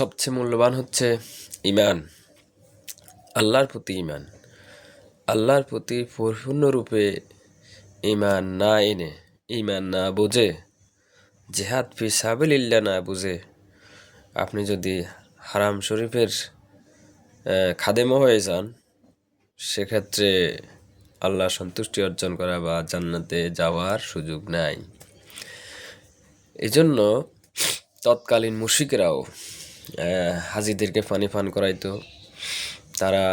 সবচেয়ে মূল্যবান হচ্ছে ঈমান, আল্লাহর প্রতি ঈমান। আল্লাহর প্রতি পরিপূর্ণরূপে ঈমান না এনে, ঈমান না বুঝে, জিহাদ ফি সাবিলিল্লাহ না বুঝে আপনি যদি হারাম শরীফের খাদেমও হয়ে যান, সেক্ষেত্রে আল্লাহ সন্তুষ্টি অর্জন করা বা জান্নাতে যাওয়ার সুযোগ নাই। এজন্য তৎকালীন মুশরিকরাও হাজিদেরকে পানি পান করাইতো। তারা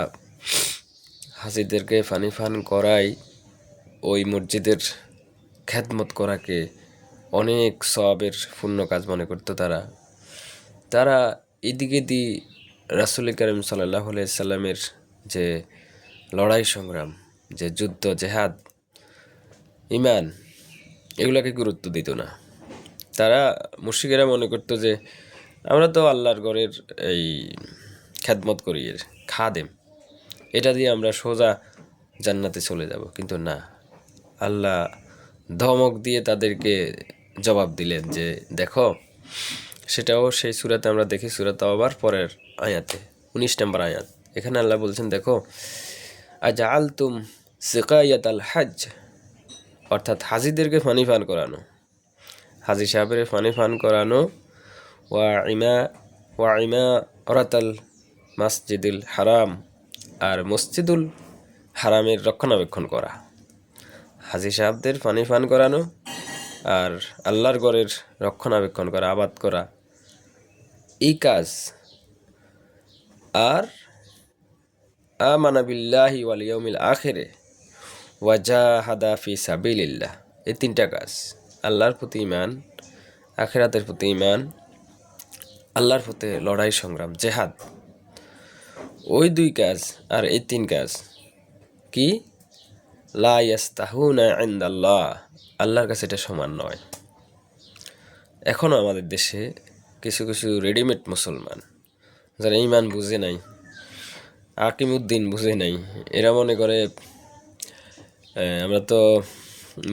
হাজিদেরকে পানি পান করাই ওই মসজিদের খেদমত করাকে অনেক সওয়াবের পূর্ণ কাজ মনে করতো। তারা এদিকে রাসূল করিম সাল্লাল্লাহু আলাইহি সাল্লামের যে লড়াই সংগ্রাম, যে যুদ্ধ, জেহাদ, ঈমান, এগুলাকে গুরুত্ব দিত না। তারা মুশরিকেরা মনে করতো যে আমরা তো আল্লাহর ঘরের এই খেদমত করি, এর খাদেম, এটা দিয়ে আমরা সোজা জান্নাতে চলে যাব। কিন্তু না, আল্লাহ ধমক দিয়ে তাদেরকে জবাব দিলেন যে দেখো, সেটাও সেই সূরাতে আমরা দেখি, সূরা তাওবার পরের আয়াতে 19 নম্বর আয়াত। এখানে আল্লাহ বলছেন, দেখো, আজআলতুম সিকায়াতাল হজ, অর্থাৎ হাজিদেরকে পানি পান করানো, হাজি সাহেবের পানি পান করানো, ওয়া ইমারাতাল মসজিদুল হারাম, আর মসজিদুল হারামের রক্ষণাবেক্ষণ করা। হাজি সাহেবদের পানি পান করানো আর আল্লাহর ঘরের রক্ষণাবেক্ষণ করা, আবাদ করা, এই কাজ। আর আমানা বিল্লাহি ওয়াল ইয়াউমিল আখিরে ওয়া জাহাদা ফি সাবিলিল্লাহ, এই তিনটা কাজ, আল্লাহর প্রতি ঈমান, আখিরাতের প্রতি ঈমান, আল্লাহর পথে লড়াই সংগ্রাম, জেহাদ, ওই দুই কাজ আর এই তিন কাজ কি লা ইয়াস্তাহুনা ইনদাল্লাহ, আল্লাহর কাছে এটা সমান নয়। এখনও আমাদের দেশে কিছু কিছু রেডিমেড মুসলমান যারা ঈমান বুঝে নাই, আকিমুদ্দিন বুঝে নাই, এরা মনে করে আমরা তো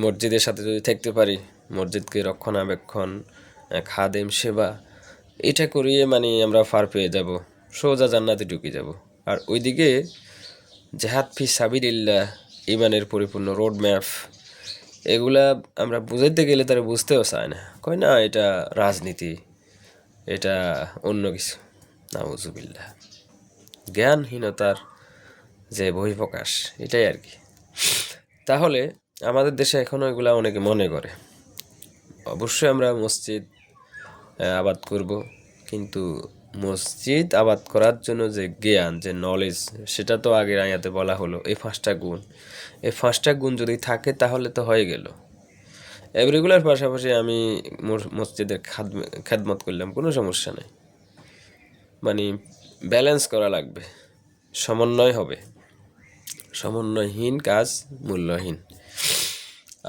মসজিদের সাথে যদি থাকতে পারি, মসজিদকে রক্ষণাবেক্ষণ, খাদেম সেবা, এটা করিয়ে মানে আমরা পার পেয়ে যাব, সোজা জান্নাতে ঢুকে যাব। আর ওইদিকে জিহাদ ফি সাবিলিল্লাহ, ঈমানের পরিপূর্ণ রোড ম্যাপ, এগুলা আমরা বুঝাইতে গেলে তারা বুঝতেও চায় না, কয় না এটা রাজনীতি, এটা অন্য কিছু। নাউজুবিল্লাহ, জ্ঞানহীনতার যে বহিঃপ্রকাশ, এটাই আর কি। তাহলে আমাদের দেশে এখনও এগুলা অনেকে মনে করে। অবশ্যই আমরা মসজিদ আবাদ করব, কিন্তু মসজিদ আবাদ করার জন্য যে জ্ঞান, যে নলেজ, সেটা তো আগের আয়াতে বলা হলো, এই 5টা গুণ, এই 5টা গুণ যদি থাকে তাহলে তো হয়ে গেল। এগুলার পাশাপাশি আমি মসজিদের খেদমত করলাম, কোনো সমস্যা নেই। মানে ব্যালেন্স করা লাগবে, সমন্বয় হবে। সমন্বয়হীন কাজ মূল্যহীন,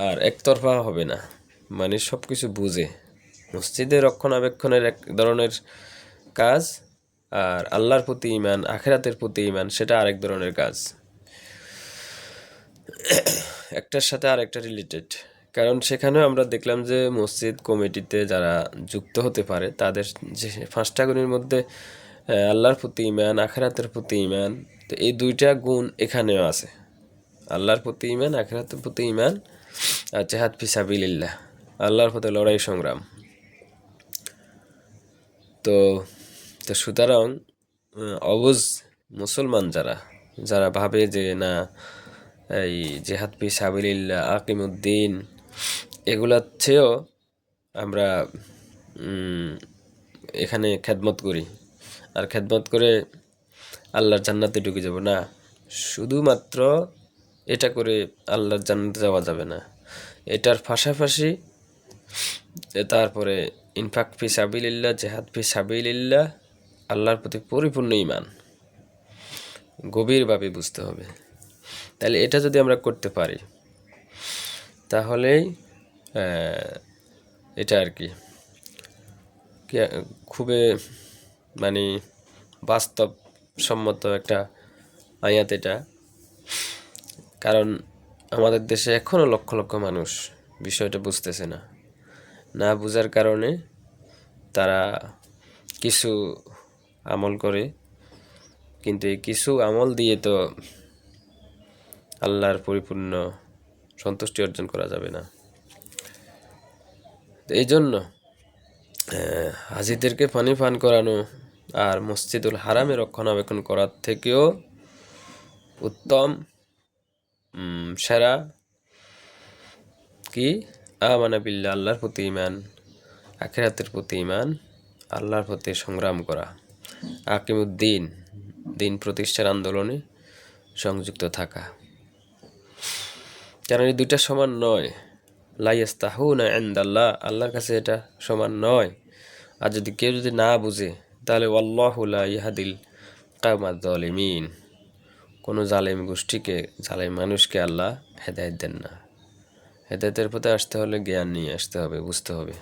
আর একতরফা হবে না। মানে সব কিছু বুঝে মসজিদের রক্ষণাবেক্ষণের এক ধরনের কাজ, আর আল্লাহর প্রতি ঈমান, আখিরাতের প্রতি ঈমান, সেটা আরেক ধরনের কাজ। একটার সাথে আরেকটা রিলেটেড। কারণ সেখানেও আমরা দেখলাম যে মসজিদ কমিটিতে যারা যুক্ত হতে পারে, তাদের যে 5টা গুণের মধ্যে আল্লাহর প্রতি ঈমান, আখিরাতের প্রতি ঈমান, তো এই 2টা গুণ এখানেও আছে। আল্লাহর প্রতি ঈমান, আখিরাতের প্রতি ঈমান, আর জিহাদ ফি সাবিলিল্লাহ, আল্লাহর পথে লড়াই সংগ্রাম। তো তো সুতরাং অবুঝ মুসলমান যারা ভাবে যে না, এই জিহাদ ফি সাবিলিল্লাহ, আকিমুদ্দিন, এগুলার চেয়েও আমরা এখানে খেদমত করি, আর খেদমত করে আল্লাহর জান্নাতে ঢুকে যাব, না, শুধুমাত্র এটা করে আল্লাহর জান্নাতে যাওয়া যাবে না। এটার পাশাপাশি তারপরে ইনফাক ফি সাবিলিল্লাহ, জিহাদ ফি সাবিলিল্লাহ, আল্লাহর প্রতি পরিপূর্ণ ঈমান গভীরভাবে বুঝতে হবে। তাহলে এটা যদি আমরা করতে পারি, তাহলেই এটা আর কি খুবই মানে বাস্তবসম্মত একটা আয়াত এটা। কারণ আমাদের দেশে এখনও লক্ষ লক্ষ মানুষ বিষয়টা বুঝতেছে না। না বুঝার কারণে তারা কিছু আমল করে, কিন্তু এই কিছু আমল দিয়ে তো আল্লাহর পরিপূর্ণ সন্তুষ্টি অর্জন করা যাবে না। তো এই জন্য হাজিদেরকে পানি পান করানো আর মসজিদুল হারামে রক্ষণাবেক্ষণ করার থেকেও উত্তম সেরা কি আমানা বিল্লাহ, আল্লাহর প্রতি ঈমান, আখিরাতের প্রতি ঈমান, আল্লাহর প্রতি সংগ্রাম করা, আকিমুদ্দিন, দিন প্রতিষ্ঠার আন্দোলনে সংযুক্ত থাকা। কেন এই দুইটা সমান নয়। লা ইয়াস্তাহুনা ইনদাল্লাহ, আল্লাহর কাছে এটা সমান নয়। আর যদি কেউ যদি না বুঝে তাহলে ওয়াল্লাহু লা ইয়াহদিল কাওমাজ জালিমিন, কোনো জালেম গোষ্ঠীকে, জালেম মানুষকে আল্লাহ হেদায়েত দেন না। হেদায়েতের পথে আসতে হলে জ্ঞান নিয়ে আসতে হবে, বুঝতে হবে।